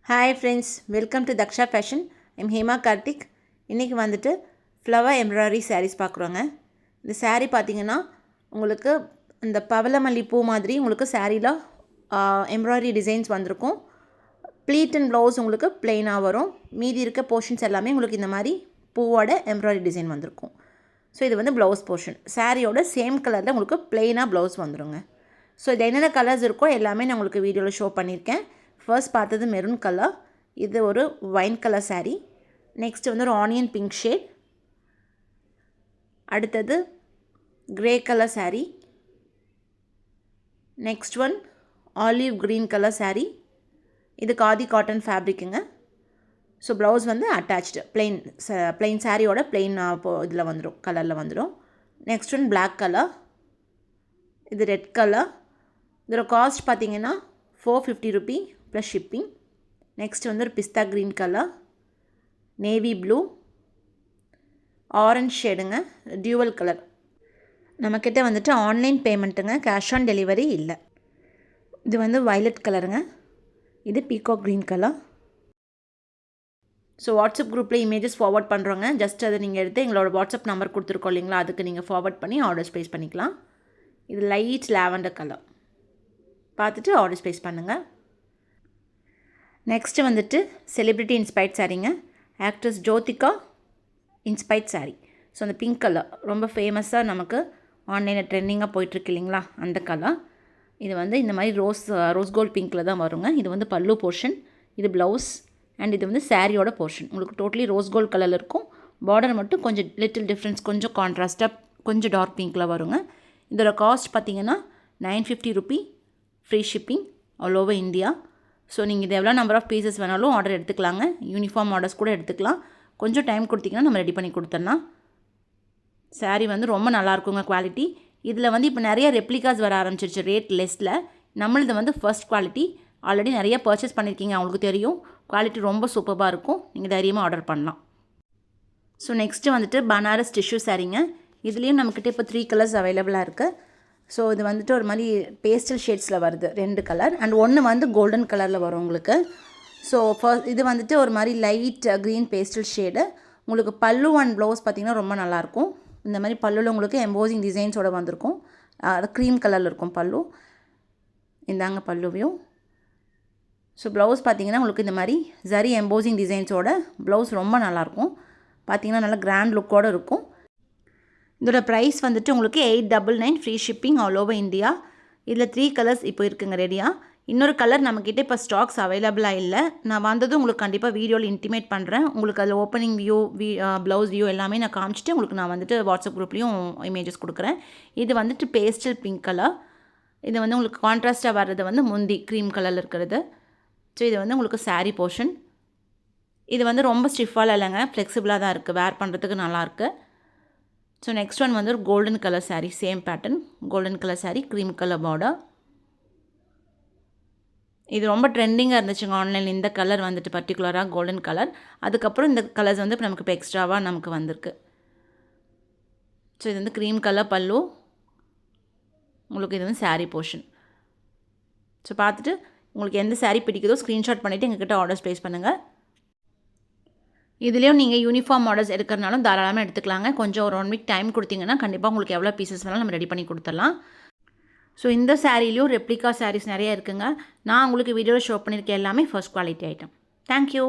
Hi friends, welcome to Daksha Fashion. I'm Hema Karthik. இன்றைக்கி வந்துட்டு flower embroidery saris பார்க்குறோங்க. இந்த சாரீ பார்த்திங்கன்னா உங்களுக்கு இந்த பவளமல்லி பூ மாதிரி உங்களுக்கு சாரியில் எம்ப்ராய்டரி டிசைன்ஸ் வந்திருக்கும். ப்ளீட் அண்ட் ப்ளவுஸ் உங்களுக்கு ப்ளெயினாக வரும். மீதி இருக்க போர்ஷன்ஸ் எல்லாமே உங்களுக்கு இந்த மாதிரி பூவோட எம்ப்ராய்டரி டிசைன் வந்திருக்கும். ஸோ இது வந்து ப்ளவுஸ் போர்ஷன். சாரியோட சேம் கலரில் உங்களுக்கு ப்ளெயினாக ப்ளவுஸ் வந்துடுங்க. ஸோ இது என்னென்ன கலர்ஸ் இருக்கோ எல்லாமே நான் உங்களுக்கு வீடியோவில் ஷோ பண்ணியிருக்கேன். ஃபர்ஸ்ட் பார்த்தது மெரூன் கலர், இது ஒரு வைன் கலர் சாரீ. நெக்ஸ்ட் வந்து ஒரு ஆனியன் பிங்க் ஷேட். அடுத்தது grey colour sari. Next one olive green colour sari. இது காதி காட்டன் ஃபேப்ரிக்குங்க. ஸோ ப்ளவுஸ் வந்து அட்டாச்டு பிளெயின் சாரியோட பிளெயின் இதில் வந்துடும், கலரில் வந்துடும். நெக்ஸ்ட் ஒன் பிளாக் கலர், இது ரெட் கலர். இதோட காஸ்ட் பார்த்திங்கன்னா 450 ரூபி ப்ளஸ் ஷிப்பிங். நெக்ஸ்ட் வந்து ஒரு pista green colour, navy blue, orange ஷேடுங்க, டியூவல் கலர். நம்மக்கிட்ட வந்துட்டு ஆன்லைன் பேமெண்ட்டுங்க, கேஷ் ஆன் டெலிவரி இல்லை. இது வந்து வயலட் கலருங்க. இது peacock green colour. So WhatsApp குரூப்பில் இமேஜஸ் ஃபார்வர்ட் பண்ணுறோங்க. ஜஸ்ட் அதை நீங்கள் எடுத்து எங்களோட வாட்ஸ்அப் நம்பர் கொடுத்துருக்கோம் இல்லைங்களா, அதுக்கு நீங்கள் ஃபார்வர்ட் பண்ணி ஆர்டர்ஸ் ப்ளேஸ் பண்ணிக்கலாம். இது லைட் லாவெண்டர் கலர் பார்த்துட்டு ஆர்டர்ஸ் ப்ளேஸ் பண்ணுங்கள். நெக்ஸ்ட்டு வந்துட்டு செலிப்ரிட்டி இன்ஸ்பைர்ட் சாரீங்க. Actress Jyothika inspired sari. So அந்த பிங்க் கலர் ரொம்ப ஃபேமஸாக நமக்கு ஆன்லைனில் ட்ரெண்டிங்காக போயிட்டுருக்கு இல்லைங்களா, அந்த கலர். இது வந்து இந்த மாதிரி ரோஸ் கோல்ட் பிங்க்கில் தான் வருங்க. இது வந்து பல்லு போர்ஷன், இது ப்ளவுஸ், அண்ட் இது வந்து சாரியோட போர்ஷன். உங்களுக்கு டோட்டலி ரோஸ் கோல்ட் கலரில் இருக்கும். பார்டர் மட்டும் கொஞ்சம் லிட்டில் டிஃப்ரென்ஸ், கொஞ்சம் கான்ட்ராஸ்ட்டாக கொஞ்சம் டார்க் பிங்க்கில் வருங்க. இதோட காஸ்ட் பார்த்திங்கன்னா 950 Ruby free shipping all over India. So நீங்கள் இது எவ்வளோ நம்பர் ஆஃப் பீசஸ் வேணாலும் ஆர்டர் எடுத்துக்கலாங்க. யூனிஃபார்ம் ஆர்டர்ஸ் கூட எடுத்துக்கலாம். கொஞ்சம் டைம் கொடுத்திங்கன்னா நம்ம ரெடி பண்ணி கொடுத்துடலாம். சாரீ வந்து ரொம்ப நல்லாயிருக்குங்க குவாலிட்டி. இதில் வந்து இப்போ நிறைய ரெப்ளிகாஸ் வர ஆரம்பிச்சிருச்சு ரேட் லெஸ்ஸில். நம்மளது வந்து ஃபர்ஸ்ட் குவாலிட்டி. ஆல்ரெடி நிறைய பர்ச்சேஸ் பண்ணியிருக்கீங்க, அவங்களுக்கு தெரியும். குவாலிட்டி ரொம்ப சூப்பராக இருக்கும். நீங்கள் தைரியமாக ஆர்டர் பண்ணலாம். ஸோ நெக்ஸ்ட்டு வந்துட்டு பனாரஸ் டிஷ்யூ சாரீங்க. இதுலேயும் நம்மக்கிட்ட இப்போ 3 கலர்ஸ் அவைலபிளாக இருக்குது. ஸோ இது வந்துட்டு ஒரு மாதிரி பேஸ்டல் ஷேட்ஸில் வருது 2 கலர், அண்ட் ஒன்று வந்து கோல்டன் கலரில் வரும் உங்களுக்கு. ஸோ இது வந்துட்டு ஒரு மாதிரி லைட் க்ரீன் பேஸ்டல் ஷேடு. உங்களுக்கு பல்லு அண்ட் ப்ளவுஸ் பார்த்திங்கன்னா ரொம்ப நல்லாயிருக்கும். இந்த மாதிரி பல்லுவில் உங்களுக்கு எம்போசிங் டிசைன்ஸோடு வந்திருக்கும். க்ரீம் கலரில் இருக்கும் பல்லு. இந்தாங்க பல்லுவையும். ஸோ ப்ளவுஸ் பார்த்திங்கன்னா உங்களுக்கு இந்த மாதிரி ஜரி எம்போசிங் டிசைன்ஸோட ப்ளவுஸ் ரொம்ப நல்லாயிருக்கும். பார்த்திங்கன்னா நல்லா கிராண்ட் லுக்கோடு இருக்கும். இதோட ப்ரைஸ் வந்துட்டு உங்களுக்கு 899 free shipping all over India. இதில் 3 கலர்ஸ் இப்போ இருக்குங்க ரெடியாக. இன்னொரு கலர் நம்மக்கிட்ட இப்போ ஸ்டாக்ஸ் அவைலபிளாக இல்லை. நான் வந்ததும் உங்களுக்கு கண்டிப்பாக வீடியோவில் இன்டிமேட் பண்ணுறேன். உங்களுக்கு அதில் ஓப்பனிங் வியூ, ப்ளவுஸ் வியூ எல்லாமே நான் காமிச்சிட்டு உங்களுக்கு நான் வந்துட்டு வாட்ஸ்அப் குரூப்லேயும் இமேஜஸ் கொடுக்குறேன். இது வந்துட்டு பேஸ்டல் பிங்க் கலர். இது வந்து உங்களுக்கு கான்ட்ராஸ்ட்டாக வர்றது வந்து முந்தி க்ரீம் கலரில் இருக்கிறது. ஸோ இது வந்து உங்களுக்கு சாரீ போர்ஷன். இது வந்து ரொம்ப ஸ்டிஃபாக இல்லைங்க, ஃப்ளெக்சிபிளாக தான் இருக்குது, வேர் பண்ணுறதுக்கு நல்லாயிருக்கு. ஸோ நெக்ஸ்ட் ஒன் வந்து ஒரு golden colour sari, same pattern golden colour sari, cream colour border. இது ரொம்ப ட்ரெண்டிங்காக இருந்துச்சுங்க ஆன்லைனில், இந்த கலர் வந்துட்டு பர்டிகுலராக கோல்டன் கலர். அதுக்கப்புறம் இந்த கலர்ஸ் வந்து இப்போ நமக்கு இப்போ எக்ஸ்ட்ராவாக நமக்கு வந்திருக்கு. ஸோ இது வந்து க்ரீம் கலர் பல்லு, உங்களுக்கு இது வந்து சாரீ போர்ஷன். ஸோ பார்த்துட்டு உங்களுக்கு எந்த சாரீ பிடிக்குதோ ஸ்க்ரீன்ஷாட் பண்ணிவிட்டு எங்ககிட்ட ஆர்டர்ஸ் ப்ளேஸ் பண்ணுங்கள். இதுலேயும் நீங்கள் யூனிஃபார்ம் ஆர்டர்ஸ் எடுக்கிறனாலும் தாராளமாக எடுத்துக்கலாங்க. கொஞ்சம் ஒரு 1 வீக் டைம் கொடுத்தீங்கன்னா கண்டிப்பாக உங்களுக்கு எவ்வளோ பீசஸ் வேணாலும் நம்ம ரெடி பண்ணி கொடுத்துடலாம். ஸோ இந்த சாரீலையும் ரெப்ளிகா சாரீஸ் நிறைய இருக்குங்க. நான் உங்களுக்கு வீடியோவில் ஷோ பண்ணியிருக்கேன் எல்லாமே ஃபர்ஸ்ட் குவாலிட்டி ஐட்டம். தேங்க்யூ.